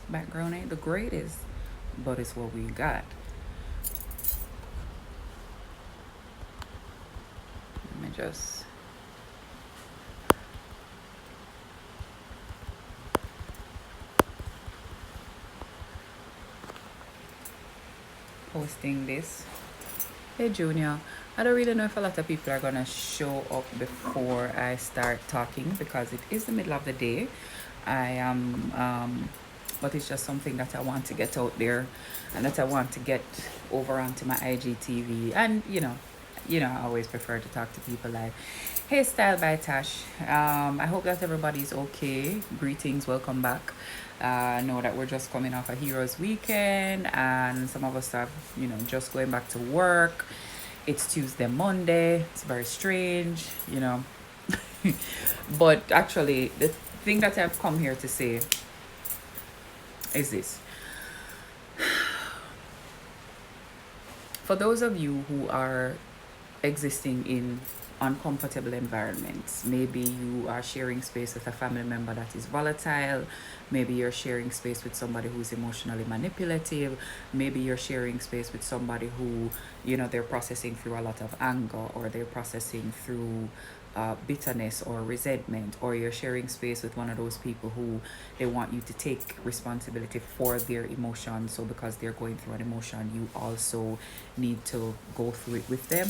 Background ain't the greatest, but it's what we got. Let me just posting this. Hey Junior, I don't really know if a lot of people are gonna show up before I start talking because it is the middle of the day. I am, but it's just something that I want to get out there, and that I want to get over onto my IGTV. And I always prefer to talk to people like, "Hey, Style by Tash. I hope that everybody's okay. Greetings, welcome back. I know that we're just coming off a Heroes Weekend, and some of us are, just going back to work. It's Tuesday, Monday. It's very strange, but actually, the thing that I've come here to say is this. For those of you who are existing in uncomfortable environments, maybe you are sharing space with a family member that is volatile, maybe you're sharing space with somebody who's emotionally manipulative, maybe you're sharing space with somebody who, they're processing through a lot of anger, or they're processing through bitterness or resentment, or you're sharing space with one of those people who they want you to take responsibility for their emotions, so because they're going through an emotion you also need to go through it with them,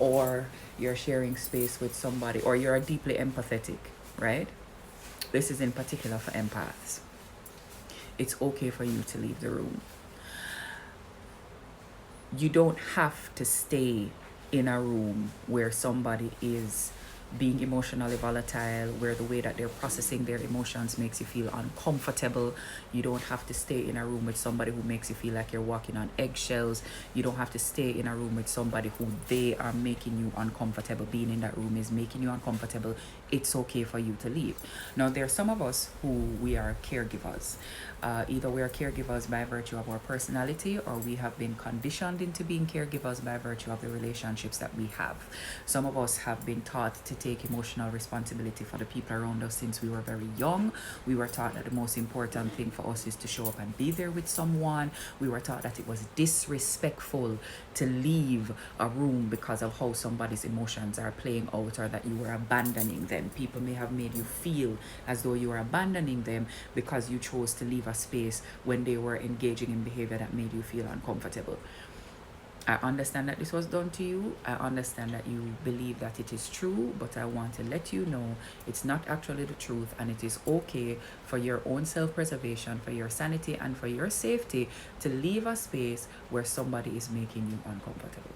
or you're sharing space with somebody, or you're deeply empathetic, right? This is in particular for empaths. It's okay for you to leave the room. You don't have to stay in a room where somebody is being emotionally volatile, where the way that they're processing their emotions makes you feel uncomfortable. You don't have to stay in a room with somebody who makes you feel like you're walking on eggshells. You don't have to stay in a room with somebody who they are making you uncomfortable. Being in that room is making you uncomfortable. It's okay for you to leave. Now, there are some of us who we are caregivers. Either we are caregivers by virtue of our personality, or we have been conditioned into being caregivers by virtue of the relationships that we have. Some of us have been taught to take emotional responsibility for the people around us since we were very young. We were taught that the most important thing for us is to show up and be there with someone. We were taught that it was disrespectful to leave a room because of how somebody's emotions are playing out, or that you were abandoning them. People may have made you feel as though you were abandoning them because you chose to leave a space when they were engaging in behavior that made you feel uncomfortable. I understand that this was done to you. I understand that you believe that it is true, but I want to let you know it's not actually the truth, and it is okay for your own self-preservation, for your sanity, and for your safety to leave a space where somebody is making you uncomfortable.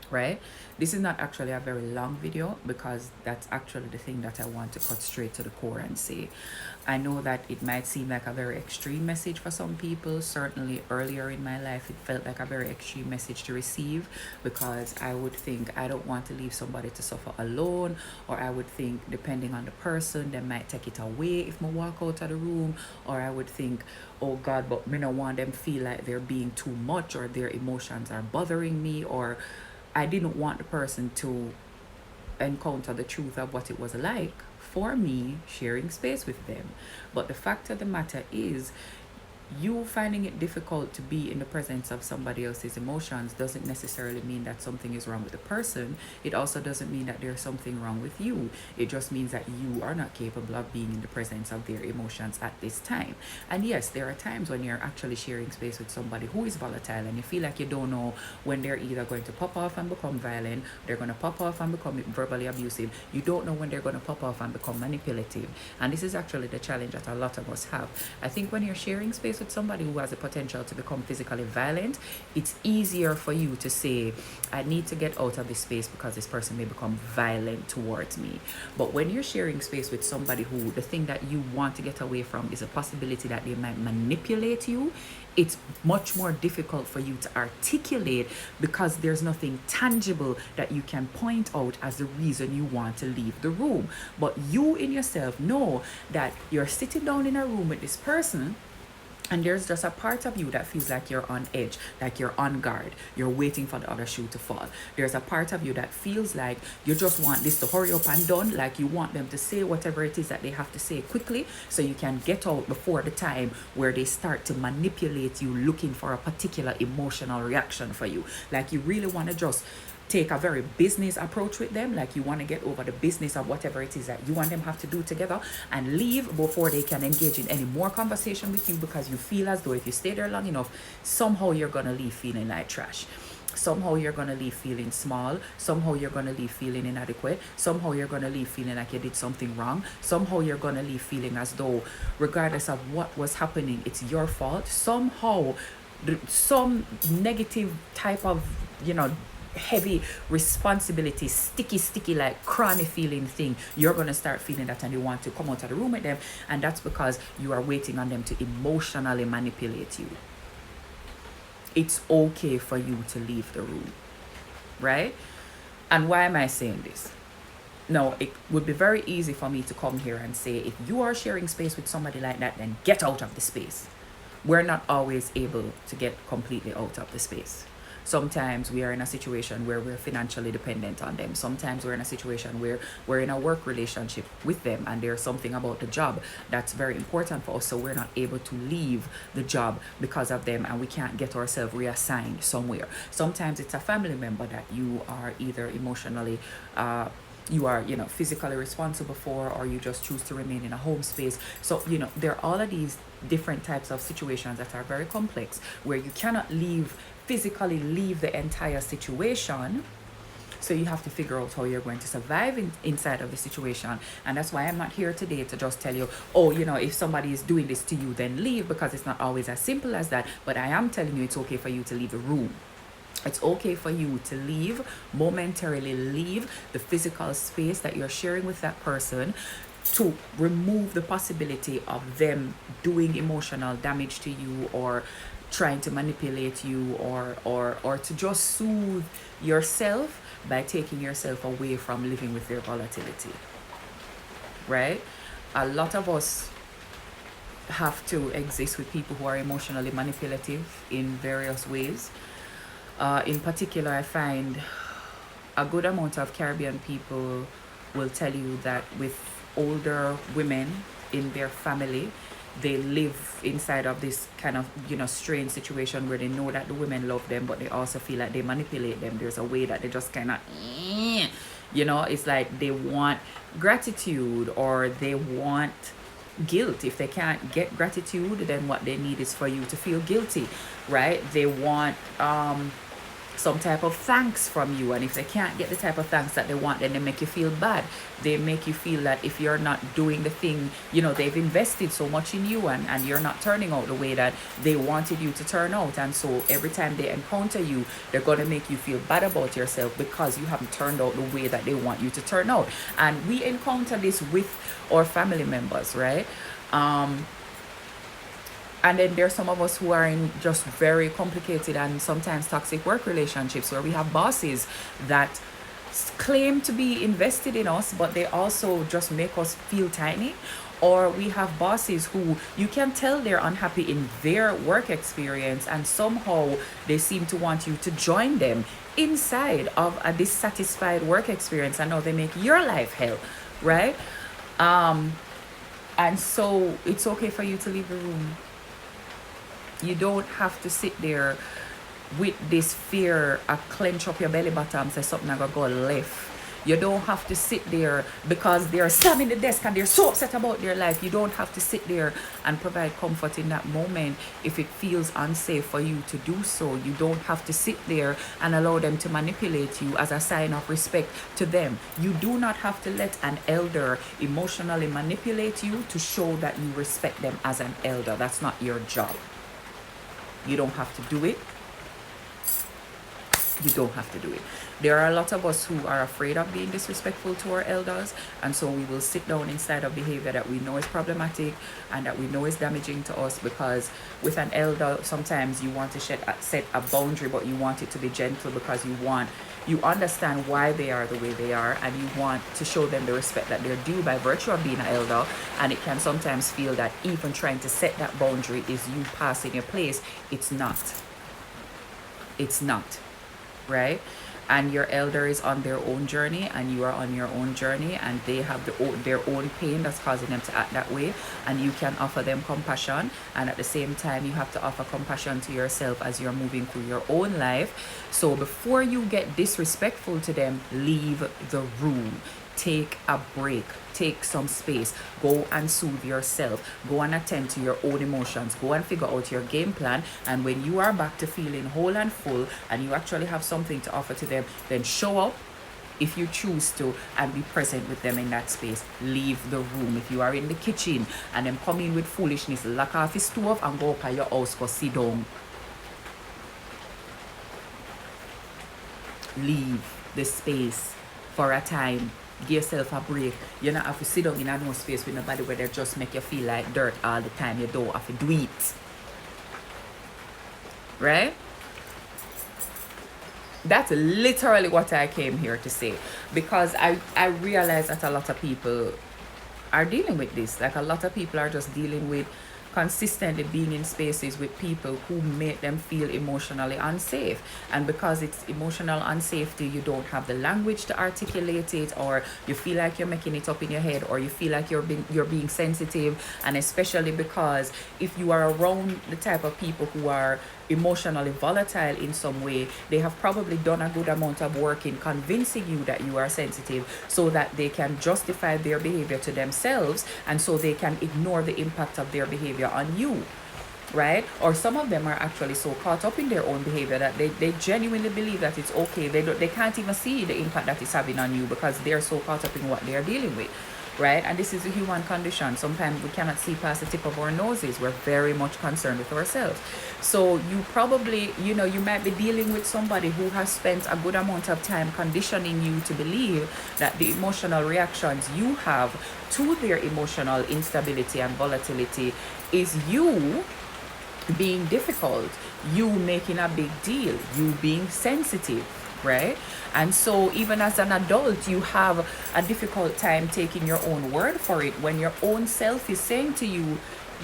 Right? This is not actually a very long video, because that's actually the thing that I want to cut straight to the core and say. I know that it might seem like a very extreme message for some people. Certainly earlier in my life it felt like a very extreme message to receive, because I would think I don't want to leave somebody to suffer alone, or I would think, depending on the person, they might take it away if I walk out of the room, or I would think, oh God, but me don't want them feel like they're being too much, or their emotions are bothering me, or I didn't want the person to encounter the truth of what it was like for me sharing space with them. But the fact of the matter is, you finding it difficult to be in the presence of somebody else's emotions doesn't necessarily mean that something is wrong with the person. It also doesn't mean that there's something wrong with you. It just means that you are not capable of being in the presence of their emotions at this time. And yes, there are times when you're actually sharing space with somebody who is volatile, and you feel like you don't know when they're either going to pop off and become violent, they're going to pop off and become verbally abusive. You don't know when they're going to pop off and become manipulative. And this is actually the challenge that a lot of us have. I think when you're sharing space with somebody who has the potential to become physically violent, it's easier for you to say, I need to get out of this space because this person may become violent towards me. But when you're sharing space with somebody who the thing that you want to get away from is a possibility that they might manipulate you, it's much more difficult for you to articulate, because there's nothing tangible that you can point out as the reason you want to leave the room. But you in yourself know that you're sitting down in a room with this person, And there's just a part of you that feels like you're on edge, like you're on guard, you're waiting for the other shoe to fall. There's a part of you that feels like you just want this to hurry up and done, like you want them to say whatever it is that they have to say quickly so you can get out before the time where they start to manipulate you, looking for a particular emotional reaction for you. Like you really want to just take a very business approach with them, like you want to get over the business of whatever it is that you want them to have to do together and leave before they can engage in any more conversation with you, because you feel as though if you stay there long enough, somehow you're going to leave feeling like trash. Somehow you're going to leave feeling small. Somehow you're going to leave feeling inadequate. Somehow you're going to leave feeling like you did something wrong. Somehow you're going to leave feeling as though regardless of what was happening, it's your fault. Somehow some negative type of, heavy responsibility, sticky like cranny feeling thing, you're going to start feeling that, and you want to come out of the room with them, and that's because you are waiting on them to emotionally manipulate you. It's okay for you to leave the room, right? And why am I saying this? Now, it would be very easy for me to come here and say, if you are sharing space with somebody like that, then get out of the space. We're not always able to get completely out of the space. Sometimes we are in a situation where we're financially dependent on them. Sometimes we're in a situation where we're in a work relationship with them, and there's something about the job that's very important for us, so we're not able to leave the job because of them, and we can't get ourselves reassigned somewhere. Sometimes it's a family member that you are either emotionally you are physically responsible for, or you just choose to remain in a home space. So there are all of these different types of situations that are very complex, where you cannot physically leave the entire situation. So you have to figure out how you're going to survive inside of the situation. And that's why I'm not here today to just tell you, if somebody is doing this to you, then leave, because it's not always as simple as that. But I am telling you, it's okay for you to leave the room. It's okay for you to momentarily leave the physical space that you're sharing with that person, to remove the possibility of them doing emotional damage to you, or trying to manipulate you, or to just soothe yourself by taking yourself away from living with their volatility, right? A lot of us have to exist with people who are emotionally manipulative in various ways. In particular, I find a good amount of Caribbean people will tell you that with older women in their family, they live inside of this kind of strange situation where they know that the women love them, but they also feel like they manipulate them. There's a way that they just kind of it's like they want gratitude, or they want guilt. If they can't get gratitude, then what they need is for you to feel guilty, right? They want some type of thanks from you, and if they can't get the type of thanks that they want, then they make you feel bad. They make you feel that if you're not doing the thing, they've invested so much in you, and you're not turning out the way that they wanted you to turn out, and so every time they encounter you, they're going to make you feel bad about yourself because you haven't turned out the way that they want you to turn out. And we encounter this with our family members, right? And then there's some of us who are in just very complicated and sometimes toxic work relationships, where we have bosses that claim to be invested in us, but they also just make us feel tiny. Or we have bosses who you can tell they're unhappy in their work experience, and somehow they seem to want you to join them inside of a dissatisfied work experience, and now they make your life hell, right? And so it's okay for you to leave the room. You don't have to sit there with this fear, clench up your belly bottom, say something not gonna go left. You don't have to sit there because they're slamming the desk and they're so upset about their life. You don't have to sit there and provide comfort in that moment if it feels unsafe for you to do so. You don't have to sit there and allow them to manipulate you as a sign of respect to them. You do not have to let an elder emotionally manipulate you to show that you respect them as an elder. That's not your job. You don't have to do it. You don't have to do it. There are a lot of us who are afraid of being disrespectful to our elders, and so we will sit down inside of behavior that we know is problematic and that we know is damaging to us, because with an elder, sometimes you want to set a boundary, but you want it to be gentle because you understand why they are the way they are, and you want to show them the respect that they're due by virtue of being an elder. And it can sometimes feel that even trying to set that boundary is you passing your place. It's not. It's not, right? And your elder is on their own journey, and you are on your own journey, and they have their own pain that's causing them to act that way, and you can offer them compassion, and at the same time you have to offer compassion to yourself as you're moving through your own life. So before you get disrespectful to them, leave the room. Take a break, take some space, go and soothe yourself, go and attend to your own emotions, go and figure out your game plan. And when you are back to feeling whole and full, and you actually have something to offer to them, then show up if you choose to, and be present with them in that space. Leave the room. If you are in the kitchen and them come in with foolishness, lock off the stove and go up at your house, go sit down. Leave the space for a time. Give yourself a break. You don't have to sit down in a no space with nobody where they just make you feel like dirt all the time. You don't have to do it. Right? That's literally what I came here to say. Because I realize that a lot of people are dealing with this. Like, a lot of people are just dealing with consistently being in spaces with people who make them feel emotionally unsafe. And because it's emotional unsafety, you don't have the language to articulate it, or you feel like you're making it up in your head, or you feel like you're being sensitive. And especially because if you are around the type of people who are emotionally volatile in some way, they have probably done a good amount of work in convincing you that you are sensitive, so that they can justify their behavior to themselves, and so they can ignore the impact of their behavior on you, right? Or some of them are actually so caught up in their own behavior that they genuinely believe that it's okay. They can't even see the impact that it's having on you, because they're so caught up in what they're dealing with. Right? And this is a human condition. Sometimes we cannot see past the tip of our noses. We're very much concerned with ourselves. So you probably, you might be dealing with somebody who has spent a good amount of time conditioning you to believe that the emotional reactions you have to their emotional instability and volatility is you being difficult, you making a big deal, you being sensitive. Right? And so even as an adult, you have a difficult time taking your own word for it when your own self is saying to you,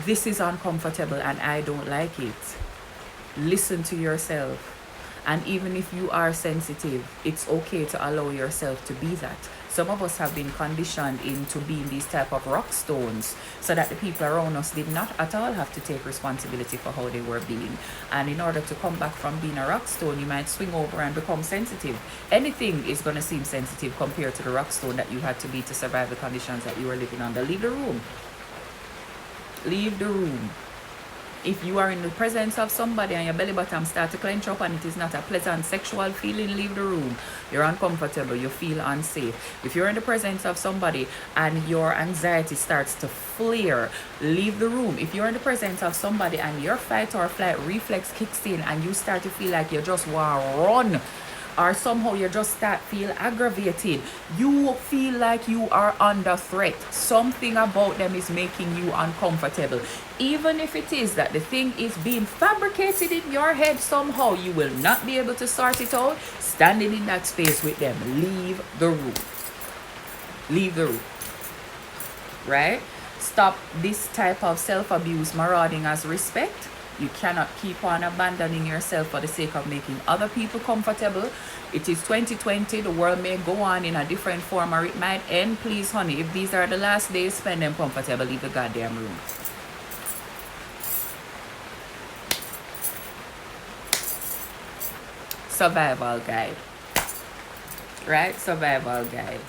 this is uncomfortable and I don't like it. Listen to yourself. And even if you are sensitive, it's okay to allow yourself to be that. Some of us have been conditioned into being these type of rock stones, so that the people around us did not at all have to take responsibility for how they were being. And in order to come back from being a rock stone, you might swing over and become sensitive. Anything is going to seem sensitive compared to the rock stone that you had to be to survive the conditions that you were living under. Leave the room. Leave the room. If you are in the presence of somebody and your belly bottom start to clench up and it is not a pleasant sexual feeling, leave the room. You're uncomfortable, you feel unsafe. If you're in the presence of somebody and your anxiety starts to flare, leave the room. If you're in the presence of somebody and your fight or flight reflex kicks in and you start to feel like you just want to run, or somehow you just feel aggravated, you feel like you are under threat, something about them is making you uncomfortable. Even if it is that the thing is being fabricated in your head somehow, you will not be able to sort it out. Standing in that space with them, leave the room. Leave the room. Right? Stop this type of self-abuse marauding as respect. You cannot keep on abandoning yourself for the sake of making other people comfortable. It is 2020. The world may go on in a different form, or it might end. Please, honey, if these are the last days, spend them comfortable. Leave the goddamn room. Survival guide. Right? Survival guide.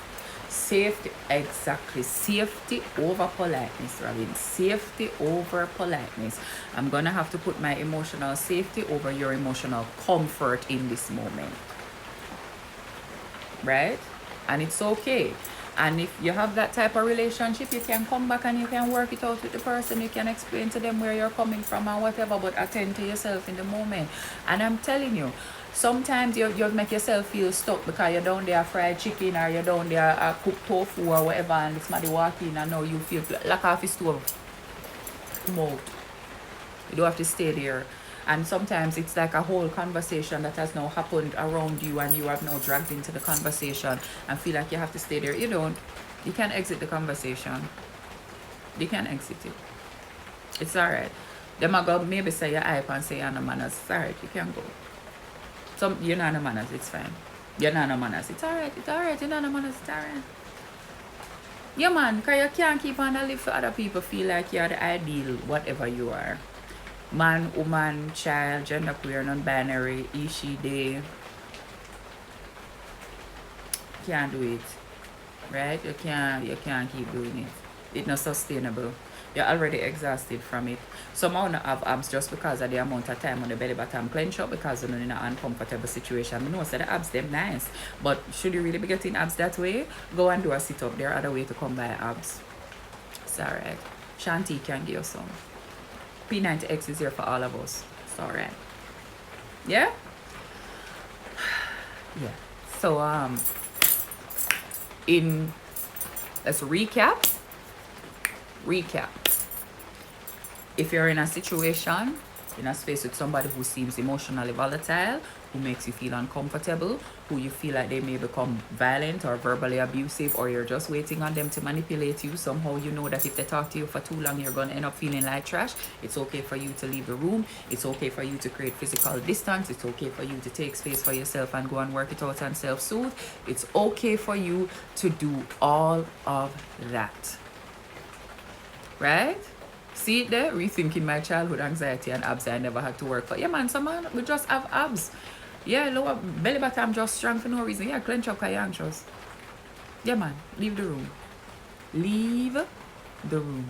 Safety, exactly. Safety over politeness, Robin. Safety over politeness. I'm gonna have to put my emotional safety over your emotional comfort in this moment. Right? And it's okay. And if you have that type of relationship, you can come back and you can work it out with the person. You can explain to them where you're coming from and whatever, but attend to yourself in the moment. And I'm telling you, sometimes you make yourself feel stuck because you're down there fried chicken, or you're down there cooked tofu or whatever, and somebody walk in and now you feel like off the stove. Come out. You don't have to stay there. And sometimes it's like a whole conversation that has now happened around you, and you have now dragged into the conversation and feel like you have to stay there. You don't. You can exit the conversation. You can exit it. It's alright. Them are going to maybe say your hype and say you're no manners. It's alright. You can go. You're not no manners. It's fine. You're not no manners. It's alright. It's alright. You're not no manners. It's alright. Yeah, man. Because you can't keep on live for other people feel like you're the ideal, whatever you are. Man, woman, child, genderqueer, non-binary, he, she, they. Can't do it. Right? You can't keep doing it. It's not sustainable. You're already exhausted from it. Some want to have abs just because of the amount of time on the belly button clench up, because you're in an uncomfortable situation. I know so the abs them nice. But should you really be getting abs that way, go and do a sit up. There are other ways to come by abs. It's alright. Shanti can give you some. P90X is here for all of us. It's alright. Yeah? Yeah. So let's recap. If you're in a situation, in a space with somebody who seems emotionally volatile, who makes you feel uncomfortable, who you feel like they may become violent or verbally abusive, or you're just waiting on them to manipulate you, somehow you know that if they talk to you for too long, you're going to end up feeling like trash. It's okay for you to leave the room. It's okay for you to create physical distance. It's okay for you to take space for yourself and go and work it out and self-soothe. It's okay for you to do all of that. Right? See it there? Rethinking my childhood anxiety and abs I never had to work for. Yeah, man, some man, we just have abs. Yeah, lower belly button just strong for no reason. Yeah, clench up because you're anxious. Yeah, man, leave the room. Leave the room.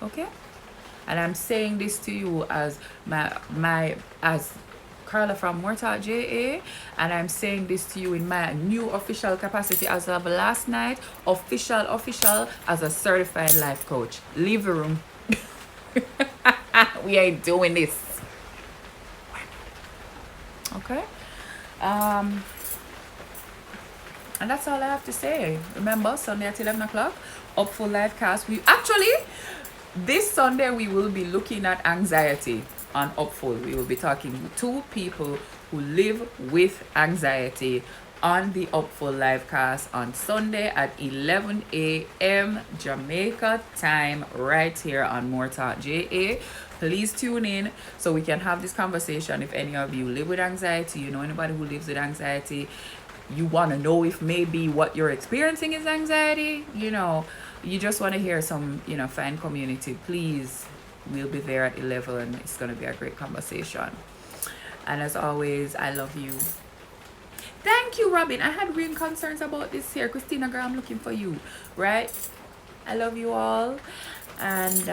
Okay? And I'm saying this to you as as Carla from MooreTalkJa, and I'm saying this to you in my new official capacity as of last night, official as a certified life coach. Leave the room. We ain't doing this. Okay? And that's all I have to say. Remember, Sunday at 11 o'clock, Upful Live Cast. This Sunday we will be looking at anxiety on Upful. We will be talking to two people who live with anxiety on the Upful Live Cast on Sunday at 11 a.m. Jamaica time, right here on MooreTalkJa. Please tune in so we can have this conversation. If any of you live with anxiety, you know anybody who lives with anxiety, you want to know if maybe what you're experiencing is anxiety, you just want to hear some, fan community, please, we'll be there at 11. It's going to be a great conversation. And as always, I love you. Thank you, Robin. I had real concerns about this here. Christina girl, I'm looking for you, right? I love you all. And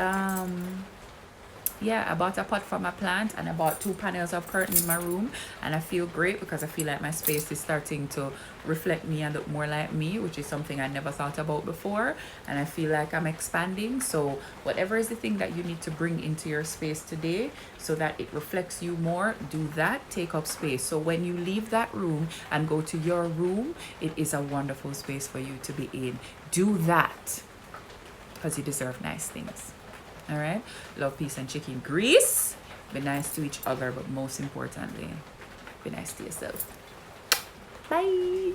yeah, I bought a pot for my plant, and I bought 2 panels of curtain in my room, and I feel great because I feel like my space is starting to reflect me and look more like me, which is something I never thought about before. And I feel like I'm expanding. So whatever is the thing that you need to bring into your space today so that it reflects you more, do that. Take up space. So when you leave that room and go to your room, it is a wonderful space for you to be in. Do that because you deserve nice things. All right, love, peace, and chicken grease. Be nice to each other, but most importantly, be nice to yourself. Bye.